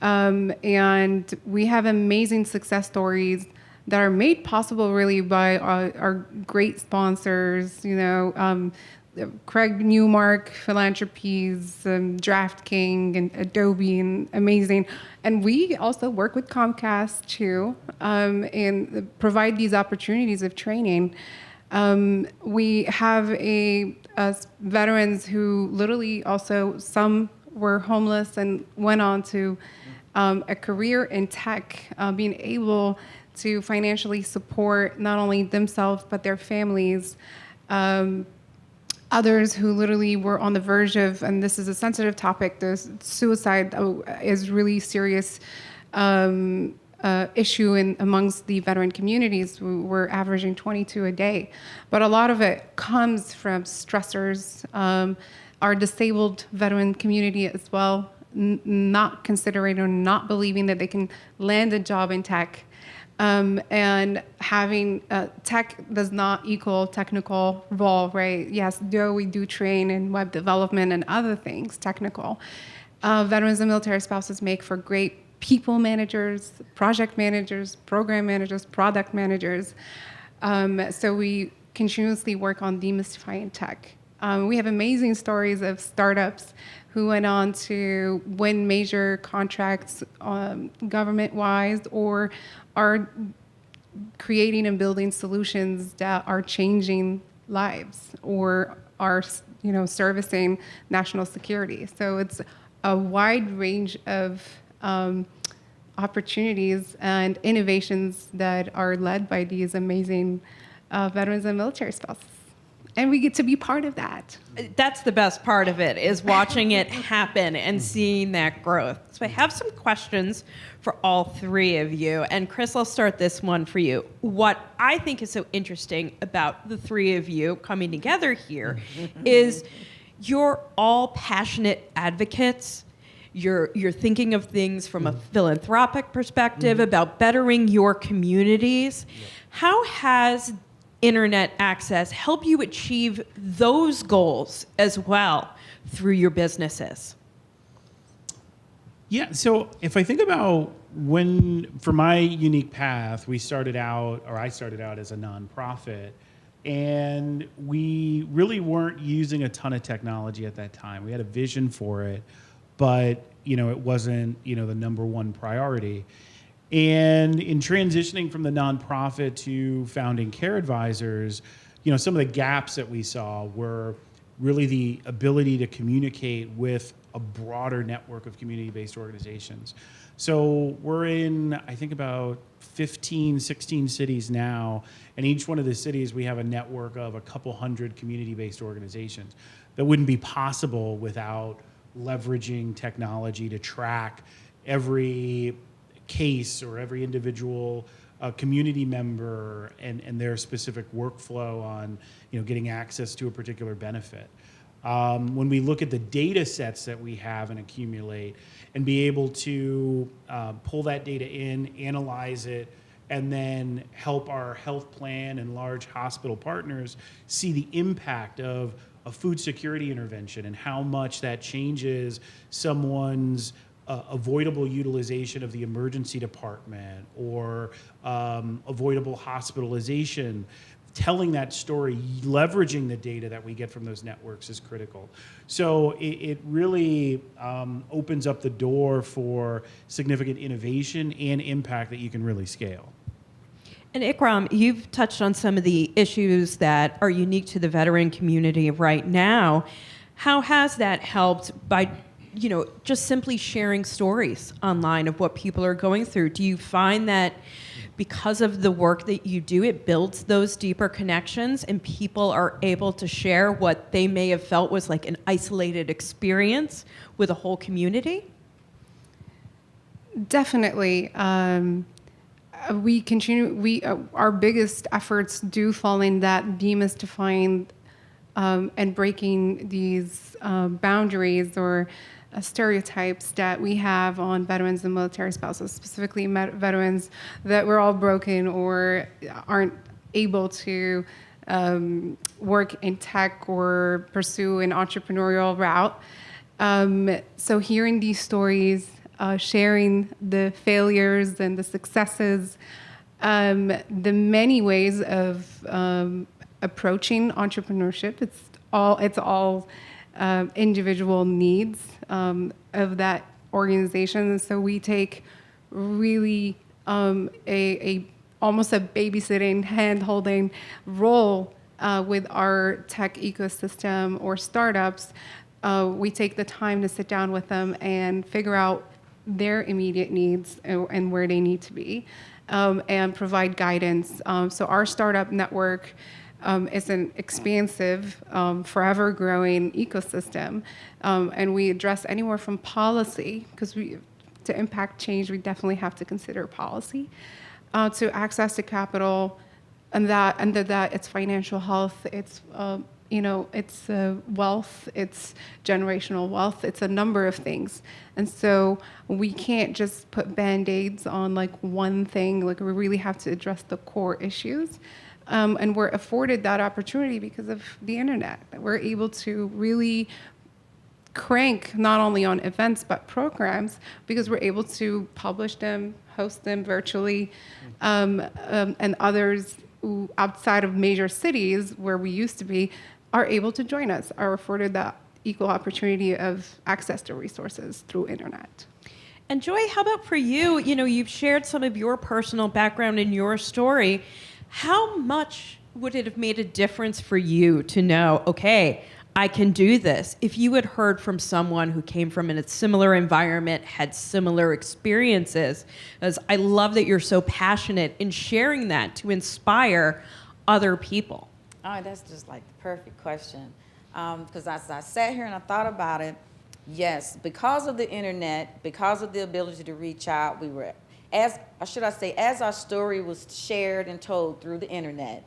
And we have amazing success stories that are made possible really by our great sponsors, Craig Newmark, Philanthropies, DraftKings, and Adobe, and amazing. And we also work with Comcast too, and provide these opportunities of training. We have veterans who literally also, some were homeless and went on to a career in tech, being able to financially support not only themselves but their families. Others who literally were on the verge of, and this is a sensitive topic, the suicide is really serious issue amongst the veteran communities. We're averaging 22 a day, but a lot of it comes from stressors. Our disabled veteran community as well, not considering or not believing that they can land a job in tech. And having tech does not equal technical role, right? Yes, though we do train in web development and other things, technical. Veterans and military spouses make for great people managers, project managers, program managers, product managers. So we continuously work on demystifying tech. We have amazing stories of startups who went on to win major contracts government-wise, or are creating and building solutions that are changing lives, or are servicing national security. So it's a wide range of opportunities and innovations that are led by these amazing veterans and military spouses. And we get to be part of that. That's the best part of it, is watching it happen and seeing that growth. So I have some questions for all three of you. And Chris, I'll start this one for you. What I think is so interesting about the three of you coming together here is you're all passionate advocates. You're thinking of things from a philanthropic perspective about bettering your communities. How has internet access help you achieve those goals as well through your businesses? Yeah, so if I think about for my unique path, I started out as a nonprofit, and we really weren't using a ton of technology at that time. We had a vision for it, but it wasn't the number one priority. And in transitioning from the nonprofit to founding Care Advisors, some of the gaps that we saw were really the ability to communicate with a broader network of community-based organizations. So we're in, I think, about 15, 16 cities now, and each one of the cities we have a network of a couple hundred community-based organizations. That wouldn't be possible without leveraging technology to track every case or every individual community member and their specific workflow on getting access to a particular benefit. When we look at the data sets that we have and accumulate and be able to pull that data in, analyze it, and then help our health plan and large hospital partners see the impact of a food security intervention and how much that changes someone's avoidable utilization of the emergency department or avoidable hospitalization. Telling that story, leveraging the data that we get from those networks is critical. So it really opens up the door for significant innovation and impact that you can really scale. And Ikram, you've touched on some of the issues that are unique to the veteran community right now. How has that helped by just simply sharing stories online of what people are going through? Do you find that because of the work that you do, it builds those deeper connections and people are able to share what they may have felt was like an isolated experience with a whole community? Definitely. We continue, our biggest efforts do fall in that demystifying and breaking these boundaries or stereotypes that we have on veterans and military spouses, specifically veterans that we're all broken or aren't able to work in tech or pursue an entrepreneurial route. So hearing these stories, sharing the failures and the successes, the many ways of approaching entrepreneurship, it's all individual needs of that organization. And so we take really almost a babysitting, hand-holding role with our tech ecosystem or startups, we take the time to sit down with them and figure out their immediate needs and where they need to be, and provide guidance. So our startup network is an expansive, forever growing ecosystem, and we address anywhere from policy, because to impact change, we definitely have to consider policy, to access to capital, and that under that it's financial health, it's it's wealth, it's generational wealth, it's a number of things. And so we can't just put Band-Aids on like one thing, like we really have to address the core issues. And we're afforded that opportunity because of the internet. We're able to really crank not only on events but programs, because we're able to publish them, host them virtually, and others who outside of major cities where we used to be are able to join us, are afforded that equal opportunity of access to resources through internet. And Joy, how about for you? You've shared some of your personal background in your story. How much would it have made a difference for you to know, okay, I can do this? If you had heard from someone who came from a similar environment, had similar experiences, as I love that you're so passionate in sharing that to inspire other people. Oh, that's just like the perfect question. Because as I sat here and I thought about it, yes, because of the internet, because of the ability to reach out, we were, as our story was shared and told through the internet,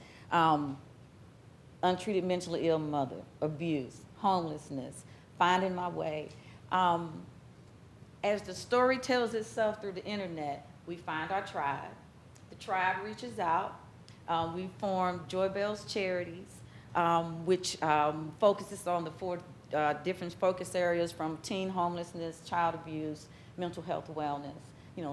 untreated mentally ill mother, abuse, homelessness, finding my way. As the story tells itself through the internet, we find our tribe. The tribe reaches out. We formed Joyebells Charities, which focuses on the 4 different focus areas, from teen homelessness, child abuse, mental health wellness,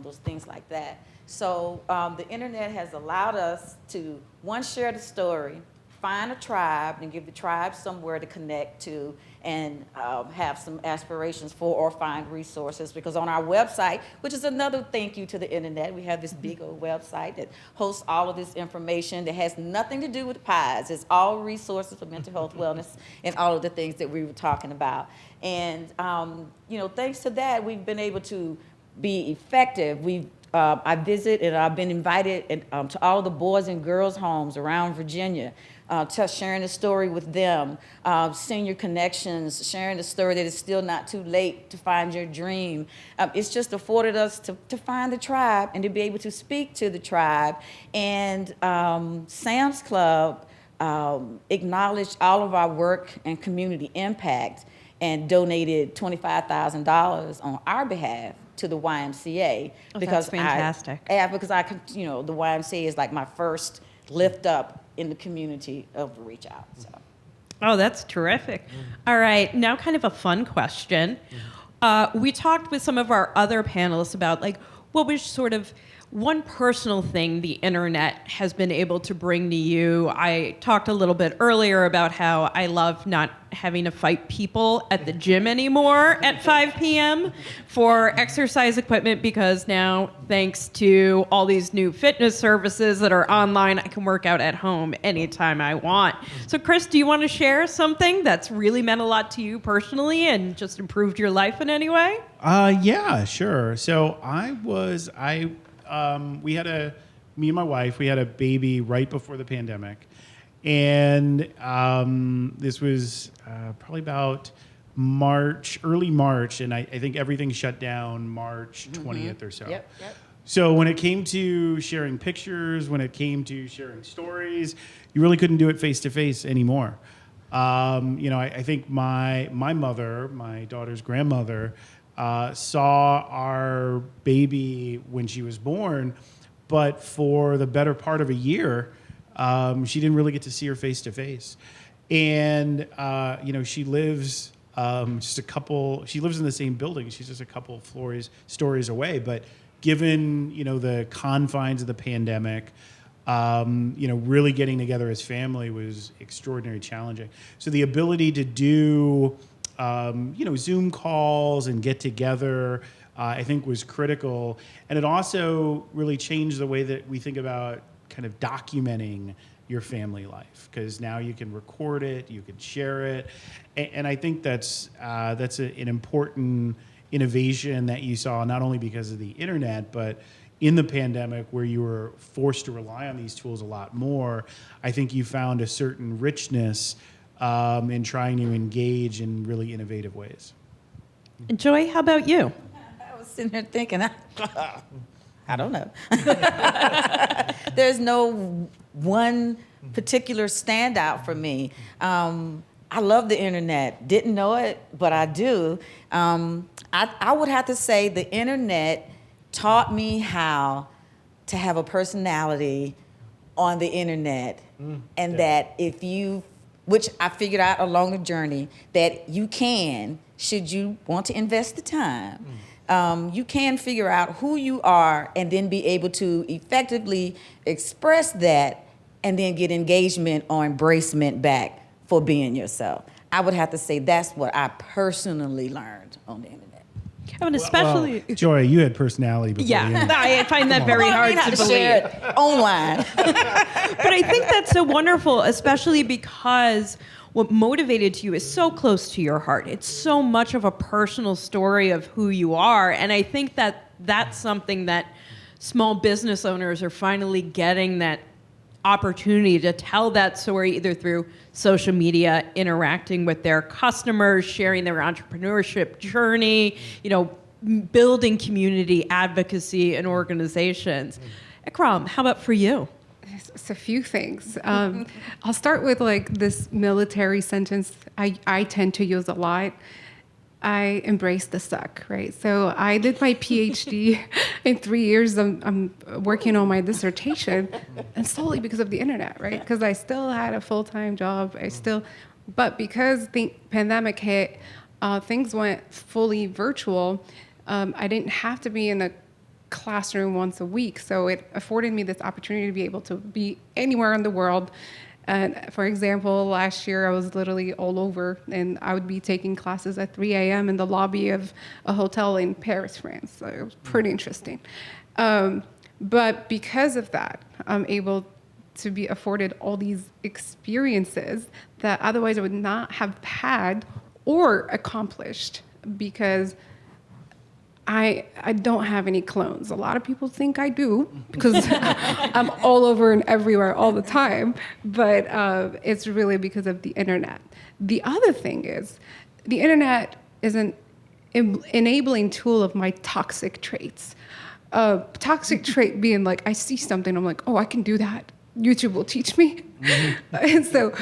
those things like that. So the internet has allowed us to, one, share the story, find a tribe, and give the tribe somewhere to connect to, and have some aspirations for or find resources. Because on our website, which is another thank you to the internet, we have this big old website that hosts all of this information that has nothing to do with pies. It's all resources for mental health wellness and all of the things that we were talking about. And thanks to that, we've been able to be effective. I visit, and I've been invited to all the boys and girls homes around Virginia, sharing the story with them, senior connections, sharing the story that it's still not too late to find your dream. It's just afforded us to find the tribe and to be able to speak to the tribe. And Sam's Club acknowledged all of our work and community impact and donated $25,000 on our behalf to the YMCA. Oh, because that's fantastic. Because the YMCA is like my first lift up in the community of the reach out. So. Oh, that's terrific. All right, now kind of a fun question. We talked with some of our other panelists about what was sort of one personal thing the internet has been able to bring to you. I talked a little bit earlier about how I love not having to fight people at the gym anymore at 5 p.m. for exercise equipment, because now, thanks to all these new fitness services that are online, I can work out at home anytime I want. So Chris, do you want to share something that's really meant a lot to you personally and just improved your life in any way? Yeah, sure. So me and my wife, we had a baby right before the pandemic. And this was probably about early March, and I think everything shut down March 20th or so. Yep. So when it came to sharing pictures, when it came to sharing stories, you really couldn't do it face-to-face anymore. I think my mother, my daughter's grandmother, saw our baby when she was born, but for the better part of a year, she didn't really get to see her face to face. And, she lives she lives in the same building. She's just a couple stories away. But given, the confines of the pandemic, really getting together as family was extraordinarily challenging. So the ability to do Zoom calls and get together, I think was critical. And it also really changed the way that we think about kind of documenting your family life, because now you can record it, you can share it, and I think that's an important innovation that you saw, not only because of the internet, but in the pandemic where you were forced to rely on these tools a lot more. I think you found a certain richness in trying to engage in really innovative ways. And Joy, how about you? I was sitting here thinking, I don't know. There's no one particular standout for me. I love the internet. Didn't know it, but I do. I would have to say the internet taught me how to have a personality on the internet, and that if you, which I figured out along the journey, that you can, should you want to invest the time, you can figure out who you are and then be able to effectively express that and then get engagement or embracement back for being yourself. I would have to say that's what I personally learned on the internet. I mean, especially... Well, Joy, you had personality before the Yeah, internet. I find that very hard to believe. Share it online. But I think that's so wonderful, especially because what motivated you is so close to your heart. It's so much of a personal story of who you are. And I think that that's something that small business owners are finally getting, that opportunity to tell that story either through social media, interacting with their customers, sharing their entrepreneurship journey, building community advocacy and organizations. Ikram, how about for you? It's a few things. I'll start with this military sentence I tend to use a lot. I embrace the suck, right? So I did my PhD in 3 years. I'm working on my dissertation, and solely because of the internet, right? Because I still had a full-time job. But because the pandemic hit, things went fully virtual. I didn't have to be in a classroom once a week, so it afforded me this opportunity to be able to be anywhere in the world. And for example, last year I was literally all over, and I would be taking classes at 3 a.m. in the lobby of a hotel in Paris, France. So it was pretty interesting. But because of that, I'm able to be afforded all these experiences that otherwise I would not have had or accomplished, because I don't have any clones. A lot of people think I do because I'm all over and everywhere all the time, but it's really because of the internet. The other thing is the internet is an enabling tool of my toxic traits. Toxic trait being I see something, I'm like, oh, I can do that. YouTube will teach me. And so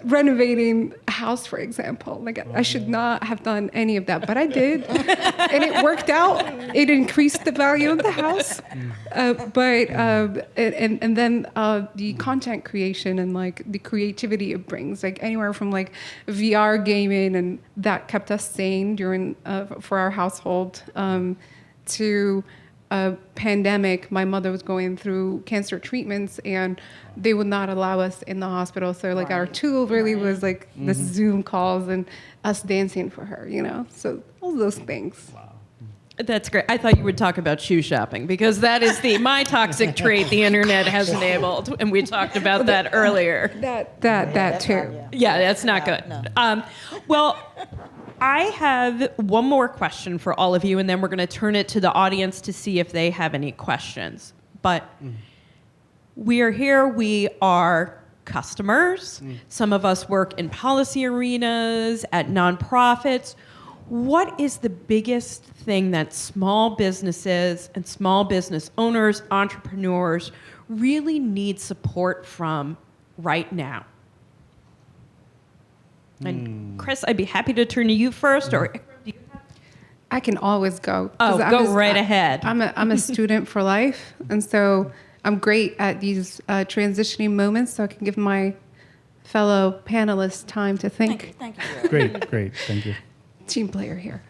renovating a house, for example, I should not have done any of that, but I did. And it worked out. It increased the value of the house. And then the content creation and the creativity it brings, anywhere from VR gaming, and that kept us sane during for our household, to a pandemic. My mother was going through cancer treatments, and they would not allow us in the hospital. So our tool really was the Zoom calls and us dancing for her, So all those things. Wow. That's great. I thought you would talk about shoe shopping, because that is my toxic trait the internet has enabled, and we talked about that earlier. That too. Yeah, that's not good. No. Well, I have one more question for all of you, and then we're going to turn it to the audience to see if they have any questions. But we are here. We are customers. Some of us work in policy arenas, at nonprofits. What is the biggest thing that small businesses and small business owners, entrepreneurs, really need support from right now? And Chris, I'd be happy to turn to you first, or I can always go. Oh, go right ahead. I'm a student for life, and so I'm great at these transitioning moments, so I can give my fellow panelists time to think. Thank you. Great. Thank you. Team player here.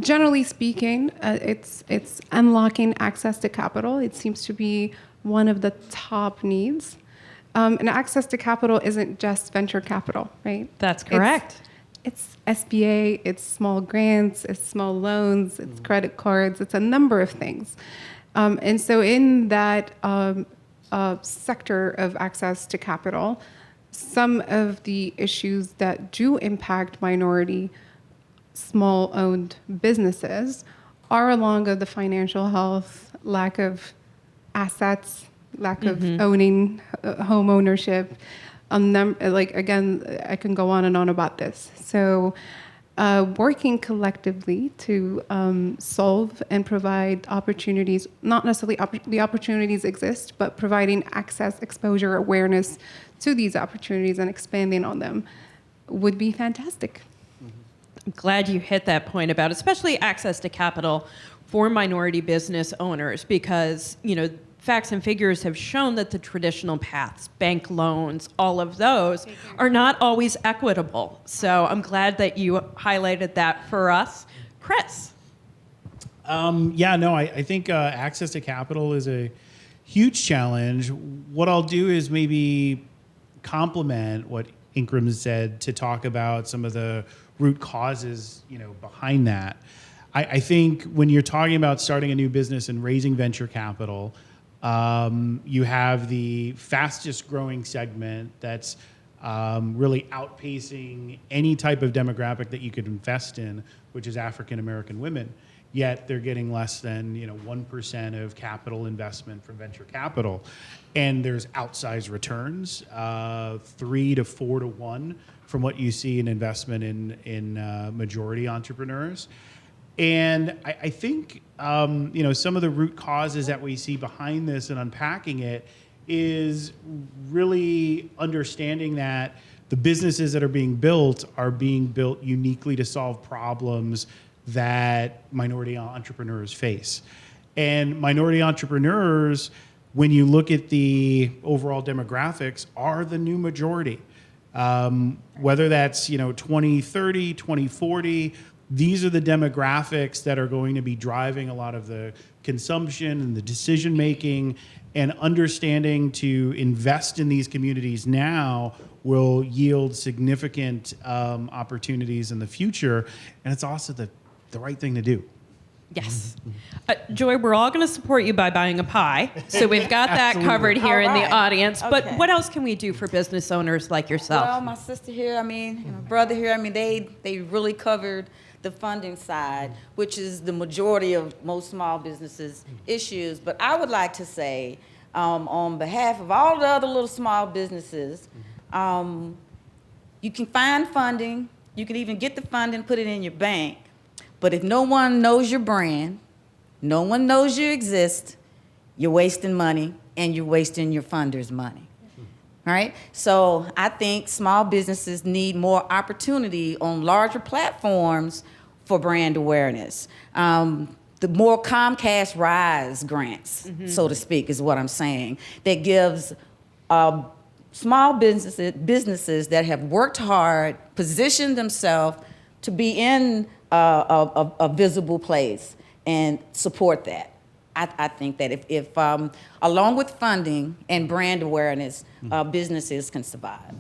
Generally speaking, it's unlocking access to capital. It seems to be one of the top needs. And access to capital isn't just venture capital, right? That's correct. It's SBA, it's small grants, it's small loans, it's credit cards, it's a number of things. And so in that sector of access to capital, some of the issues that do impact minority small-owned businesses are along of the financial health, lack of assets, lack of owning, home ownership. Again, I can go on and on about this. So working collectively to solve and provide opportunities, not necessarily the opportunities exist, but providing access, exposure, awareness to these opportunities and expanding on them would be fantastic. I'm glad you hit that point about especially access to capital for minority business owners because, facts and figures have shown that the traditional paths, bank loans, all of those are not always equitable. So I'm glad that you highlighted that for us. Chris. I think access to capital is a huge challenge. What I'll do is maybe complement what Ikram said to talk about some of the root causes, behind that. I think when you're talking about starting a new business and raising venture capital, you have the fastest growing segment that's really outpacing any type of demographic that you could invest in, which is African American women. Yet they're getting less than 1% of capital investment from venture capital, and there's outsized returns, 3 to 4 to 1 from what you see in investment in majority entrepreneurs. And I think some of the root causes that we see behind this and unpacking it is really understanding that the businesses that are being built uniquely to solve problems that minority entrepreneurs face. And minority entrepreneurs, when you look at the overall demographics, are the new majority. Whether that's 2030, 2040, these are the demographics that are going to be driving a lot of the consumption and the decision making, and understanding to invest in these communities now will yield significant opportunities in the future. And it's also the right thing to do. Yes. Joy, we're all going to support you by buying a pie. So we've got that covered here in the audience. But what else can we do for business owners like yourself? Well, my sister here, my brother here, they really covered the funding side, which is the majority of most small businesses' issues. But I would like to say, on behalf of all the other little small businesses, you can find funding. You can even get the funding, put it in your bank. But if no one knows your brand, no one knows you exist, you're wasting money and you're wasting your funders' money. Right? So I think small businesses need more opportunity on larger platforms for brand awareness. The more Comcast Rise grants, so to speak, is what I'm saying, that gives small businesses that have worked hard, positioned themselves to be in a visible place and support that. I think that if along with funding and brand awareness, businesses can survive.